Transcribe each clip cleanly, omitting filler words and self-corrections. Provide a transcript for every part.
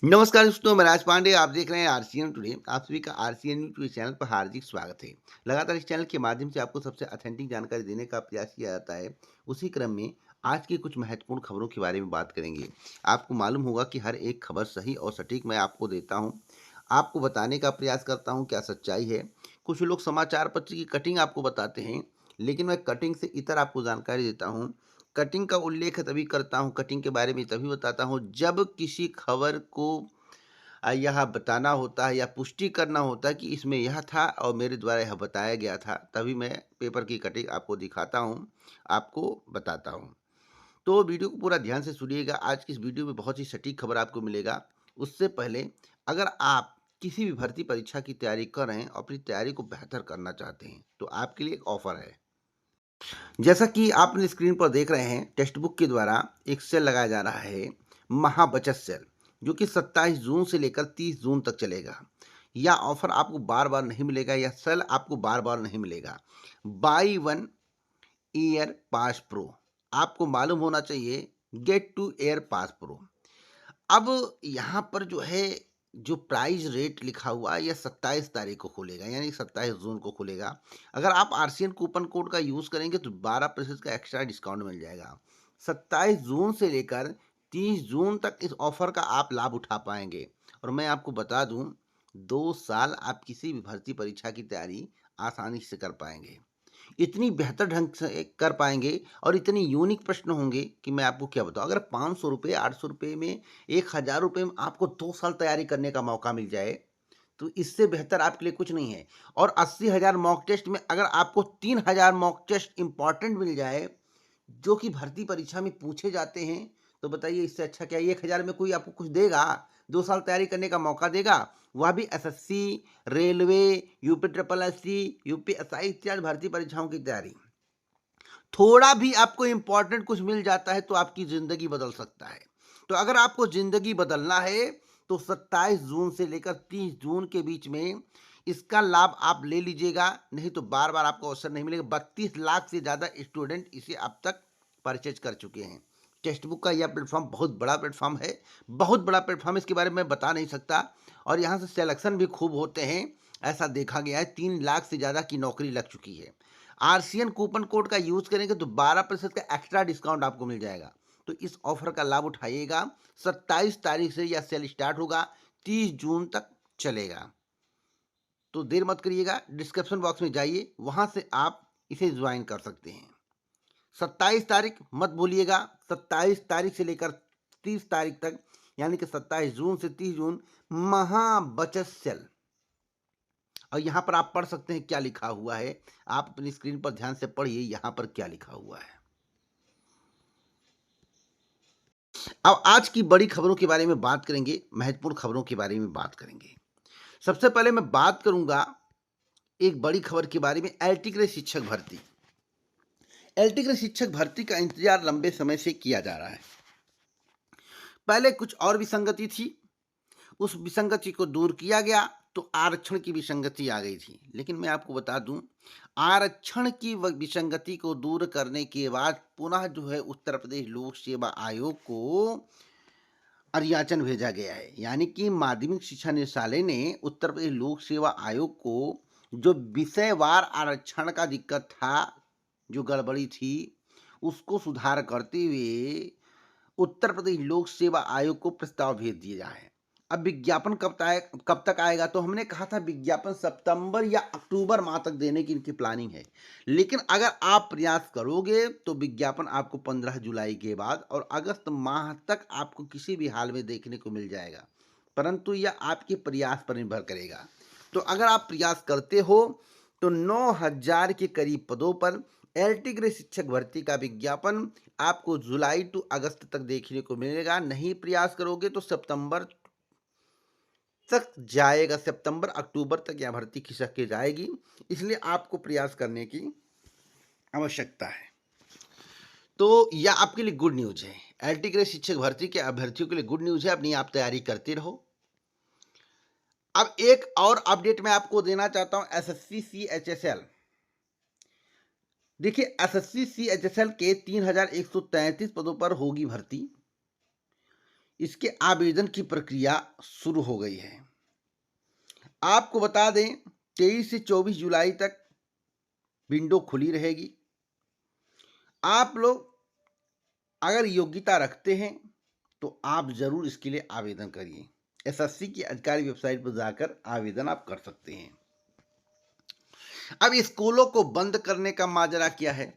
नमस्कार दोस्तों, मैं राज पांडे। आप देख रहे हैं आरसीएन टुडे। आप सभी का आरसीएन न्यूज़ टुडे चैनल पर हार्दिक स्वागत है। लगातार इस चैनल के माध्यम से आपको सबसे ऑथेंटिक जानकारी देने का प्रयास किया जाता है। उसी क्रम में आज की कुछ महत्वपूर्ण खबरों के बारे में बात करेंगे। आपको मालूम होगा कि हर एक खबर सही और सटीक मैं आपको देता हूँ। आपको बताने का प्रयास करता हूँ क्या सच्चाई है। कुछ लोग समाचार पत्र की कटिंग आपको बताते हैं, लेकिन मैं कटिंग से इतर आपको जानकारी देता हूँ। कटिंग का उल्लेख तभी करता हूँ, कटिंग के बारे में तभी बताता हूँ जब किसी खबर को यह बताना होता है या पुष्टि करना होता है कि इसमें यह था और मेरे द्वारा यह बताया गया था, तभी मैं पेपर की कटिंग आपको दिखाता हूँ, आपको बताता हूँ। तो वीडियो को पूरा ध्यान से सुनिएगा। आज की इस वीडियो में बहुत ही सटीक खबर आपको मिलेगा। उससे पहले अगर आप किसी भी भर्ती परीक्षा की तैयारी कर रहे हैं और अपनी तैयारी को बेहतर करना चाहते हैं, तो आपके लिए एक ऑफर है। जैसा कि आप अपनी स्क्रीन पर देख रहे हैं, टेक्स्ट बुक के द्वारा एक सेल लगाया जा रहा है, महाबचत सेल, जो कि 27 जून से लेकर 30 जून तक चलेगा। यह ऑफर आपको बार बार नहीं मिलेगा, यह सेल आपको बार बार नहीं मिलेगा। Buy one year pass pro, आपको मालूम होना चाहिए, get two year pass pro. अब यहाँ पर जो है, जो प्राइस रेट लिखा हुआ है, यह 27 तारीख को खुलेगा, यानी 27 जून को खुलेगा। अगर आप आरसीएन कूपन कोड का यूज़ करेंगे तो 12% का एक्स्ट्रा डिस्काउंट मिल जाएगा। 27 जून से लेकर 30 जून तक इस ऑफर का आप लाभ उठा पाएंगे। और मैं आपको बता दूं, 2 साल आप किसी भी भर्ती परीक्षा की तैयारी आसानी से कर पाएंगे। इतनी बेहतर ढंग से कर पाएंगे और इतने यूनिक प्रश्न होंगे कि मैं आपको क्या बताऊं। अगर 500 रुपये, 800 रुपये में, 1000 रुपये में आपको 2 साल तैयारी करने का मौका मिल जाए, तो इससे बेहतर आपके लिए कुछ नहीं है। और 80,000 मॉक टेस्ट में अगर आपको 3000 मॉक टेस्ट इंपॉर्टेंट मिल जाए, जो कि भर्ती परीक्षा में पूछे जाते हैं, तो बताइए इससे अच्छा क्या? 1000 में कोई आपको कुछ देगा? 2 साल तैयारी करने का मौका देगा, वह भी SSC, railway, UP triple SC, UPSI इत्यादि भर्ती परीक्षाओं की तैयारी। थोड़ा भी आपको इंपॉर्टेंट कुछ मिल जाता है तो आपकी जिंदगी बदल सकता है। तो अगर आपको जिंदगी बदलना है तो 27 जून से लेकर 30 जून के बीच में इसका लाभ आप ले लीजिएगा, नहीं तो बार बार आपको अवसर नहीं मिलेगा। 32 लाख से ज़्यादा स्टूडेंट इसे अब तक परचेज कर चुके हैं। टेक्स्ट बुक का यह प्लेटफॉर्म बहुत बड़ा प्लेटफॉर्म है, बहुत बड़ा प्लेटफॉर्म, इसके बारे में मैं बता नहीं सकता। और यहाँ से सिलेक्शन भी खूब होते हैं, ऐसा देखा गया है। 3 लाख से ज़्यादा की नौकरी लग चुकी है। आरसीएन कूपन कोड का यूज करेंगे तो 12% का एक्स्ट्रा डिस्काउंट आपको मिल जाएगा। तो इस ऑफर का लाभ उठाइएगा। 27 तारीख से यह सेल स्टार्ट होगा, 30 जून तक चलेगा। तो देर मत करिएगा, डिस्क्रिप्शन बॉक्स में जाइए, वहां से आप इसे ज्वाइन कर सकते हैं। 27 तारीख मत भूलिएगा। 27 तारीख से लेकर 30 तारीख तक, यानी कि 27 जून से 30 जून, महाबचत सेल। और यहाँ पर आप पढ़ सकते हैं क्या लिखा हुआ है। आप अपनी स्क्रीन पर ध्यान से पढ़िए, यहाँ पर क्या लिखा हुआ है। अब आज की बड़ी खबरों के बारे में बात करेंगे, महत्वपूर्ण खबरों के बारे में बात करेंगे। सबसे पहले मैं बात करूंगा एक बड़ी खबर के बारे में, एलटी ग्रेड शिक्षक भर्ती। एलटी ग्रेड शिक्षक भर्ती का इंतजार लंबे समय से किया जा रहा है। पहले कुछ और विसंगति थी, उस विसंगति को दूर किया गया तो आरक्षण की विसंगति आ गई थी। लेकिन मैं आपको बता दूं, आरक्षण की विसंगति को दूर करने के बाद पुनः जो है उत्तर प्रदेश लोक सेवा आयोग को अरियाचन भेजा गया है। यानी कि माध्यमिक शिक्षा निदेशालय ने उत्तर प्रदेश लोक सेवा आयोग को जो विषयवार आरक्षण का दिक्कत था, जो गड़बड़ी थी, उसको सुधार करते हुए उत्तर प्रदेश लोक सेवा आयोग को प्रस्ताव भेज दिया है। अब विज्ञापन कब तक आएगा? तो हमने कहा था विज्ञापन सितंबर या अक्टूबर माह तक देने की इनकी प्लानिंग है। लेकिन अगर आप प्रयास करोगे तो विज्ञापन आपको 15 जुलाई के बाद और अगस्त माह तक आपको किसी भी हाल में देखने को मिल जाएगा। परंतु यह आपके प्रयास पर निर्भर करेगा। तो अगर आप प्रयास करते हो तो 9,000 के करीब पदों पर एलटी ग्रेड शिक्षक भर्ती का विज्ञापन आपको जुलाई टू अगस्त तक देखने को मिलेगा। नहीं प्रयास करोगे तो सितंबर तक जाएगा, सितंबर अक्टूबर तक यह भर्ती खिसक के जाएगी। इसलिए आपको प्रयास करने की आवश्यकता है। तो यह आपके लिए गुड न्यूज है। एलटी ग्रेड शिक्षक भर्ती के अभ्यर्थियों के लिए गुड न्यूज है। अपनी आप तैयारी करते रहो। अब एक और अपडेट मैं आपको देना चाहता हूं, एसएससी सीएचएसएल। देखिए, एसएससी सीएचएसएल के 3133 पदों पर होगी भर्ती। इसके आवेदन की प्रक्रिया शुरू हो गई है। आपको बता दें 23 से 24 जुलाई तक विंडो खुली रहेगी। आप लोग अगर योग्यता रखते हैं तो आप जरूर इसके लिए आवेदन करिए। एसएससी की अधिकारी वेबसाइट पर जाकर आवेदन आप कर सकते हैं। अब स्कूलों को बंद करने का माजरा क्या है?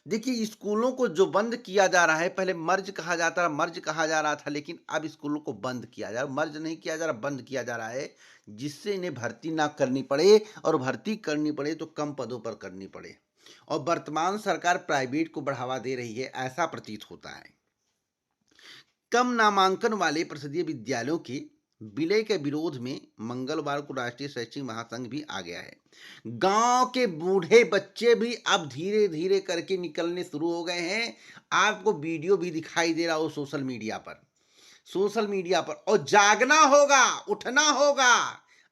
देखिए, स्कूलों को जो बंद किया जा रहा है, पहले मर्ज कहा जा रहा था, लेकिन अब स्कूलों को बंद किया जा रहा है। मर्ज नहीं किया जा रहा, बंद किया जा रहा है, जिससे इन्हें भर्ती ना करनी पड़े, और भर्ती करनी पड़े तो कम पदों पर करनी पड़े। और वर्तमान सरकार प्राइवेट को बढ़ावा दे रही है, ऐसा प्रतीत होता है। कम नामांकन वाले परिषदीय विद्यालयों के विलय के विरोध में मंगलवार को राष्ट्रीय शैक्षिक महासंघ भी आ गया है। गांव के बूढ़े बच्चे भी अब धीरे धीरे करके निकलने शुरू हो गए हैं। आपको वीडियो भी दिखाई दे रहा हो सोशल मीडिया पर। और जागना होगा, उठना होगा।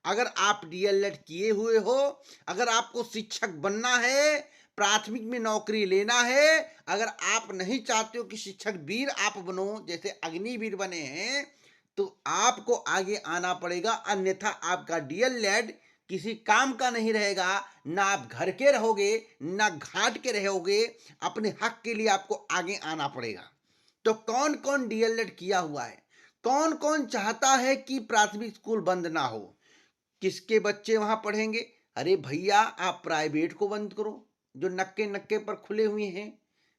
अगर आप डीएलएड किए हुए हो, अगर आपको शिक्षक बनना है, प्राथमिक में नौकरी लेना है, अगर आप नहीं चाहते हो कि शिक्षक वीर आप बनो, जैसे अग्निवीर बने हैं, तो आपको आगे आना पड़ेगा। अन्यथा आपका डीएलएड किसी काम का नहीं रहेगा। ना आप घर के रहोगे, ना घाट के रहोगे। अपने हक के लिए आपको आगे आना पड़ेगा। तो कौन कौन डीएलएड किया हुआ है, कौन कौन चाहता है कि प्राथमिक स्कूल बंद ना हो, किसके बच्चे वहां पढ़ेंगे? अरे भैया, आप प्राइवेट को बंद करो, जो नक्के नक्के पर खुले हुए हैं,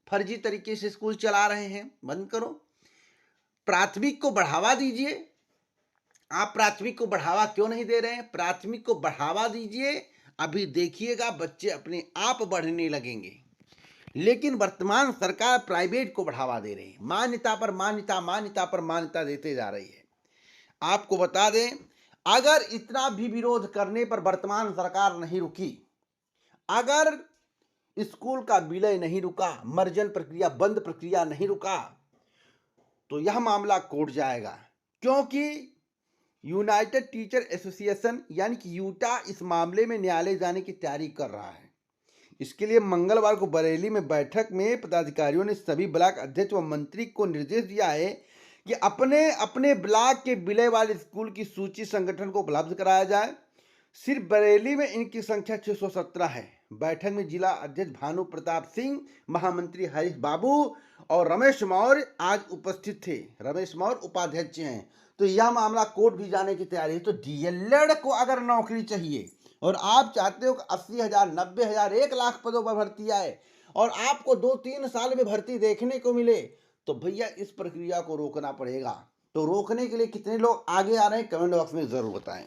फर्जी तरीके से स्कूल चला रहे हैं, बंद करो। प्राथमिक को बढ़ावा दीजिए। आप प्राथमिक को बढ़ावा क्यों नहीं दे रहे हैं? प्राथमिक को बढ़ावा दीजिए, अभी देखिएगा बच्चे अपने आप बढ़ने लगेंगे। लेकिन वर्तमान सरकार प्राइवेट को बढ़ावा दे रही है, मान्यता पर मान्यता, मान्यता पर मान्यता देते जा रही है। आपको बता दें, अगर इतना भी विरोध करने पर वर्तमान सरकार नहीं रुकी, अगर स्कूल का विलय नहीं रुका, मर्जन प्रक्रिया, बंद प्रक्रिया नहीं रुका, तो यह मामला कोर्ट जाएगा। क्योंकि यूनाइटेड टीचर एसोसिएशन यानी कि यूटा इस मामले में न्यायालय जाने की तैयारी कर रहा है। इसके लिए मंगलवार को बरेली में बैठक में पदाधिकारियों ने सभी ब्लॉक अध्यक्ष व मंत्री को निर्देश दिया है कि अपने अपने ब्लॉक के विलय वाले स्कूल की सूची संगठन को उपलब्ध कराया जाए। सिर्फ बरेली में इनकी संख्या 617 है। बैठक में जिला अध्यक्ष भानु प्रताप सिंह, महामंत्री हरीश बाबू और रमेश मौर्य आज उपस्थित थे। रमेश मौर्य उपाध्यक्ष हैं। तो यह मामला कोर्ट भी जाने की तैयारी है। तो डीएलएड को अगर नौकरी चाहिए और आप चाहते हो कि 80,000, 90,000, 1,00,000 पदों पर भर्ती आए और आपको 2-3 साल में भर्ती देखने को मिले, तो भैया इस प्रक्रिया को रोकना पड़ेगा। तो रोकने के लिए कितने लोग आगे आ रहे हैं, कमेंट बॉक्स में जरूर बताएं।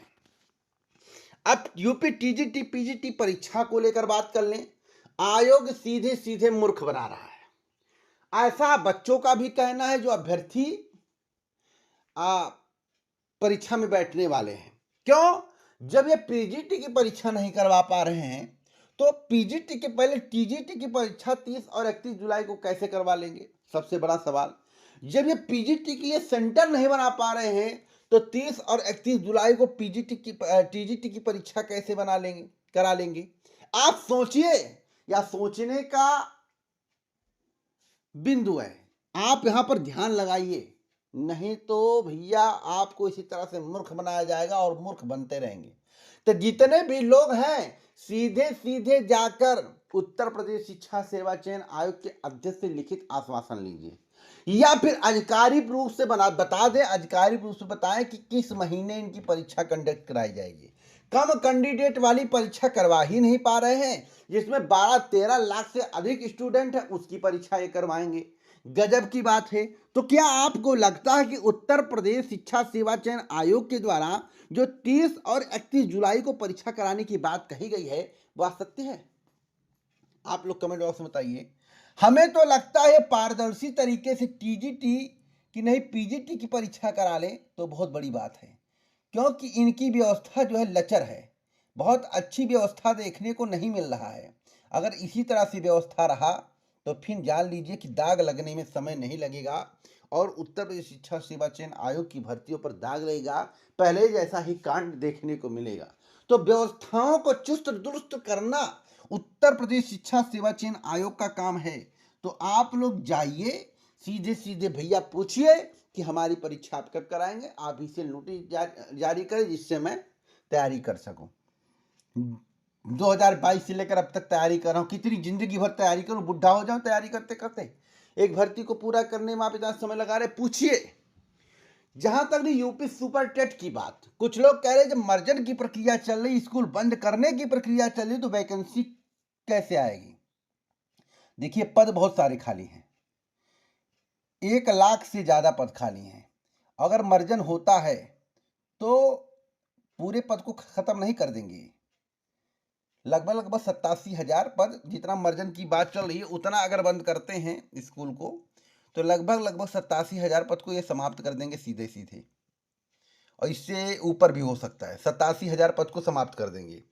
अब यूपी टीजीटी पीजीटी परीक्षा को लेकर बात कर लें। आयोग सीधे सीधे मूर्ख बना रहा है, ऐसा बच्चों का भी कहना है जो अभ्यर्थी परीक्षा में बैठने वाले हैं। क्यों? जब ये पीजीटी की परीक्षा नहीं करवा पा रहे हैं, तो पीजीटी के पहले टीजीटी की परीक्षा 30 और 31 जुलाई को कैसे करवा लेंगे? सबसे बड़ा सवाल। जब ये पीजीटी के लिए सेंटर नहीं बना पा रहे हैं, तो 30 और 31 जुलाई को टीजीटी की परीक्षा कैसे करा लेंगे? आप सोचिए, या सोचने का बिंदु है, आप यहां पर ध्यान लगाइए, नहीं तो भैया आपको इसी तरह से मूर्ख बनाया जाएगा और मूर्ख बनते रहेंगे। तो जितने भी लोग हैं, सीधे सीधे जाकर उत्तर प्रदेश शिक्षा सेवा चयन आयोग के अध्यक्ष से लिखित आश्वासन लीजिए, या फिर आधिकारिक रूप से बता दें, आधिकारिक रूप से बताएं कि किस महीने इनकी परीक्षा कंडक्ट कराई जाएगी। कम कैंडिडेट वाली परीक्षा करवा ही नहीं पा रहे हैं, जिसमें 12-13 लाख से अधिक स्टूडेंट है, उसकी परीक्षा ये करवाएंगे। गजब की बात है। तो क्या आपको लगता है कि उत्तर प्रदेश शिक्षा सेवा चयन आयोग के द्वारा जो 30 और 31 जुलाई को परीक्षा कराने की बात कही गई है, वह सत्य है? आप लोग कमेंट बॉक्स में बताइए। हमें तो लगता है पारदर्शी तरीके से टीजीटी की नहीं पीजीटी की परीक्षा करा लें तो बहुत बड़ी बात है, क्योंकि इनकी व्यवस्था जो है लचर है, बहुत अच्छी व्यवस्था देखने को नहीं मिल रहा है। अगर इसी तरह से व्यवस्था रहा तो फिर जान लीजिए कि दाग लगने में समय नहीं लगेगा और उत्तर प्रदेश शिक्षा सेवा चयन आयोग की भर्तियों पर दाग लगेगा, पहले जैसा ही कांड देखने को मिलेगा। तो व्यवस्थाओं को चुस्त दुरुस्त करना उत्तर प्रदेश शिक्षा सेवा चयन आयोग का काम है। तो आप लोग जाइए, सीधे सीधे भैया पूछिए कि हमारी परीक्षा आप कब कराएंगे, आप इसे नोटिस जारी करें जिससे मैं तैयारी कर सकूं। 2022 से लेकर अब तक तैयारी कर रहा हूँ, कितनी जिंदगी भर तैयारी करूँ, बुढ़ा हो जाऊं तैयारी करते करते। एक भर्ती को पूरा करने में आप इतना समय लगा रहे। पूछिए, जहां तक भी यूपी सुपर टेट की बात, कुछ लोग कह रहे जब मर्जन की प्रक्रिया चल रही, स्कूल बंद करने की प्रक्रिया चल रही, तो वैकेंसी कैसे आएगी। देखिए, पद बहुत सारे खाली हैं, 1 लाख से ज्यादा पद खाली हैं। अगर मर्जन होता है तो पूरे पद को खत्म नहीं कर देंगे। लगभग 87,000 पद, जितना मर्जन की बात चल रही है उतना अगर बंद करते हैं स्कूल को, तो लगभग 87,000 पद को ये समाप्त कर देंगे सीधे सीधे, और इससे ऊपर भी हो सकता है। 87,000 पद को समाप्त कर देंगे।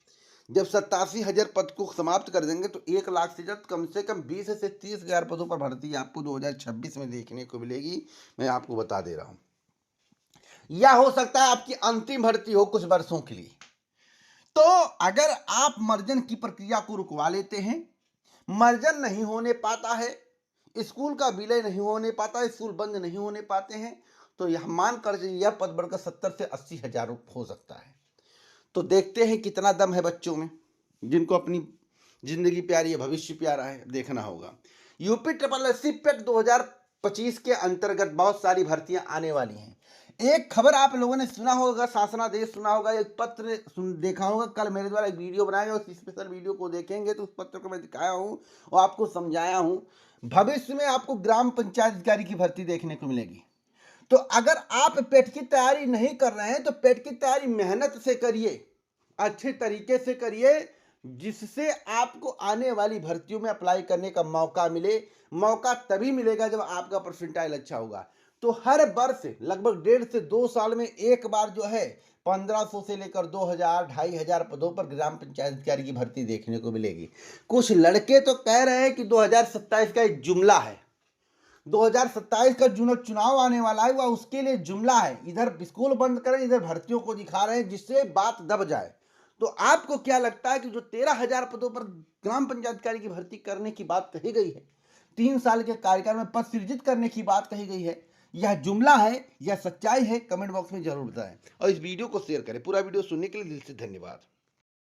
जब 87,000 पद को समाप्त कर देंगे तो 1 लाख से ज्यादा, कम से कम 20 से 30,000 पदों पर भर्ती आपको 2026 में देखने को मिलेगी, मैं आपको बता दे रहा हूं। या हो सकता है आपकी अंतिम भर्ती हो कुछ वर्षों के लिए। तो अगर आप मर्जन की प्रक्रिया को रुकवा लेते हैं, मर्जन नहीं होने पाता है, स्कूल का विलय नहीं होने पाता, स्कूल बंद नहीं होने पाते हैं, तो यह मान कर यह पद बढ़कर 70 से 80,000 हो सकता है। तो देखते हैं कितना दम है बच्चों में, जिनको अपनी जिंदगी प्यारी है, भविष्य प्यारा है, देखना होगा। यूपी SSSC पेट 2025 के अंतर्गत बहुत सारी भर्तियां आने वाली हैं। एक खबर आप लोगों ने सुना होगा, शासनादेश सुना होगा, एक पत्र देखा होगा। कल मेरे द्वारा एक वीडियो बनाया, उस स्पेशल वीडियो को देखेंगे तो उस पत्र को मैं दिखाया हूँ और आपको समझाया हूँ। भविष्य में आपको ग्राम पंचायत अधिकारी की भर्ती देखने को मिलेगी। तो अगर आप पेट की तैयारी नहीं कर रहे हैं तो पेट की तैयारी मेहनत से करिए, अच्छे तरीके से करिए, जिससे आपको आने वाली भर्तियों में अप्लाई करने का मौका मिले। मौका तभी मिलेगा जब आपका परसेंटाइल अच्छा होगा। तो हर वर्ष लगभग 1.5 से 2 साल में एक बार जो है 1500 से लेकर 2000, 2500 पदों पर ग्राम पंचायत अधिकारी की भर्ती देखने को मिलेगी। कुछ लड़के तो कह रहे हैं कि 2027 का एक जुमला है, 2027 का चुनाव आने वाला है, वह उसके लिए जुमला है। इधर स्कूल बंद करें, इधर भर्तियों को दिखा रहे हैं जिससे बात दब जाए। तो आपको क्या लगता है कि जो 13,000 पदों पर ग्राम पंचायत अधिकारी की भर्ती करने की बात कही गई है, 3 साल के कार्यकाल में पद सृजित करने की बात कही गई है, यह जुमला है या सच्चाई है? कमेंट बॉक्स में जरूर बताएं और इस वीडियो को शेयर करें। पूरा वीडियो सुनने के लिए दिल से धन्यवाद।